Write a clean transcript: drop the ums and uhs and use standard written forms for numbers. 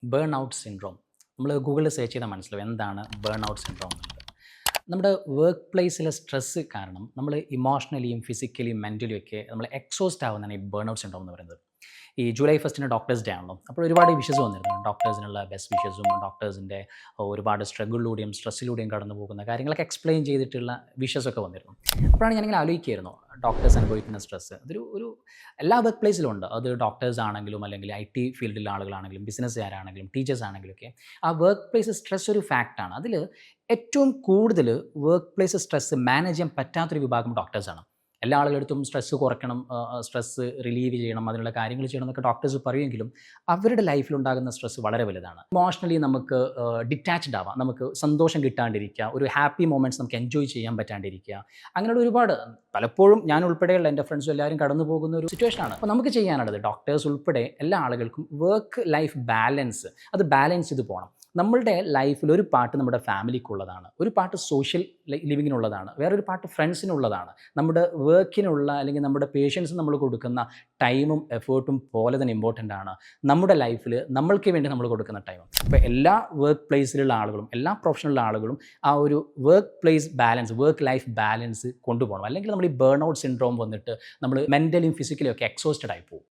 Burn out syndrome. നമ്മൾ ഗൂഗിളിൽ search ചെയ്താൽ മനസ്സിലാവും എന്താണ് ബേൺ ഔട്ട് സിൻഡ്രോം എന്നുള്ളത്. നമ്മുടെ വർക്ക് പ്ലേസിലെ സ്ട്രെസ്സ് കാരണം നമ്മൾ ഇമോഷണലിയും ഫിസിക്കലിയും മെൻ്റലിയും ഒക്കെ നമ്മൾ എക്സോസ്റ്റ് ആവുന്നതാണ് ഈ ബേൺ ഔട്ട് സിൻഡ്രോം എന്ന് പറയുന്നത്. ഈ ജൂലൈ 1 ഡോക്ടേഴ്സ് ഡേ ആണല്ലോ. അപ്പോൾ ഒരുപാട് വിഷസ് വന്നിരുന്നു. ഡോക്ടേഴ്സിനുള്ള ബെസ്റ്റ് വിഷസും ഡോക്ടേഴ്സിൻ്റെ ഒരുപാട് സ്ട്രഗിളിലൂടെയും സ്ട്രെസ്സിലൂടെയും കടന്നു പോകുന്ന കാര്യങ്ങളൊക്കെ എക്സ്പ്ലെയിൻ ചെയ്തിട്ടുള്ള വിഷസൊക്കെ വന്നിരുന്നു. അപ്പോഴാണ് ഞാനിങ്ങനെ ആലോചിക്കുകയായിരുന്നു ഡോക്ടേഴ്സ് അനുഭവിക്കുന്ന സ്ട്രെസ്സ്. ഒരു എല്ലാ വർക്ക് പ്ലേസിലും ഉണ്ട്. അത് ഡോക്ടേഴ്സ് ആണെങ്കിലും അല്ലെങ്കിൽ IT ഫീൽഡിലുള്ള ആളുകളാണെങ്കിലും ബിസിനസ്സുകാരാണെങ്കിലും ടീച്ചേഴ്സ് ആണെങ്കിലും ഒക്കെ ആ വർക്ക് പ്ലേസ് സ്ട്രെസ് ഒരു ഫാക്റ്റാണ്. അതിൽ ഏറ്റവും കൂടുതൽ വർക്ക് പ്ലേസ് സ്ട്രെസ് മാനേജ് ചെയ്യാൻ പറ്റാത്തൊരു വിഭാഗം ഡോക്ടേഴ്സാണ്. എല്ലാ ആളുകളടുത്തും സ്ട്രെസ്സ് കുറയ്ക്കണം, സ്ട്രെസ്സ് റിലീവ് ചെയ്യണം, അതിനുള്ള കാര്യങ്ങൾ ചെയ്യണം എന്നൊക്കെ ഡോക്ടേഴ്സ് പറയുമെങ്കിലും അവരുടെ ലൈഫിലുണ്ടാകുന്ന സ്ട്രെസ്സ് വളരെ വലുതാണ്. ഇമോഷണലി നമുക്ക് ഡിറ്റാച്ച്ഡ് ആവാം, നമുക്ക് സന്തോഷം കിട്ടാണ്ടിരിക്കുക, ഒരു ഹാപ്പി മൊമെൻറ്റ്സ് നമുക്ക് എൻജോയ് ചെയ്യാൻ പറ്റാണ്ടിരിക്കുക, അങ്ങനെയുള്ള ഒരുപാട് പലപ്പോഴും ഞാൻ ഉൾപ്പെടെയുള്ള എൻ്റെ ഫ്രണ്ട്സും എല്ലാവരും കടന്നു പോകുന്ന ഒരു സിറ്റുവേഷനാണ്. അപ്പോൾ നമുക്ക് ചെയ്യാനുള്ളത് ഡോക്ടേഴ്സ് ഉൾപ്പെടെ എല്ലാ ആളുകൾക്കും വർക്ക് ലൈഫ് ബാലൻസ് അത് ബാലൻസ് ചെയ്ത് പോകണം. നമ്മളുടെ ലൈഫിൽ ഒരു പാർട്ട് നമ്മുടെ ഫാമിലിക്കുള്ളതാണ്, ഒരു പാർട്ട് സോഷ്യൽ ലിവിങ്ങിനുള്ളതാണ്, വേറൊരു പാർട്ട് ഫ്രണ്ട്സിനുള്ളതാണ്. നമ്മുടെ വർക്കിനുള്ള അല്ലെങ്കിൽ നമ്മുടെ പേഷ്യൻസ് നമ്മൾ കൊടുക്കുന്ന ടൈമും എഫേർട്ടും പോലെ തന്നെ ഇമ്പോർട്ടൻ്റ് ആണ് നമ്മുടെ ലൈഫിൽ നമ്മൾക്ക് വേണ്ടി നമ്മൾ കൊടുക്കുന്ന ടൈം. അപ്പോൾ എല്ലാ വർക്ക് പ്ലേസിലുള്ള ആളുകളും എല്ലാ പ്രൊഫഷണലുള്ള ആളുകളും ആ ഒരു work place balance work life balance കൊണ്ടുപോകണം. അല്ലെങ്കിൽ നമ്മൾ ഈ ബേൺ ഔട്ട് സിൻഡ്രോം വന്നിട്ട് നമ്മൾ മെൻ്റലിയും ഫിസിക്കലിയും ഒക്കെ എക്സോസ്റ്റഡ് ആയി പോകും.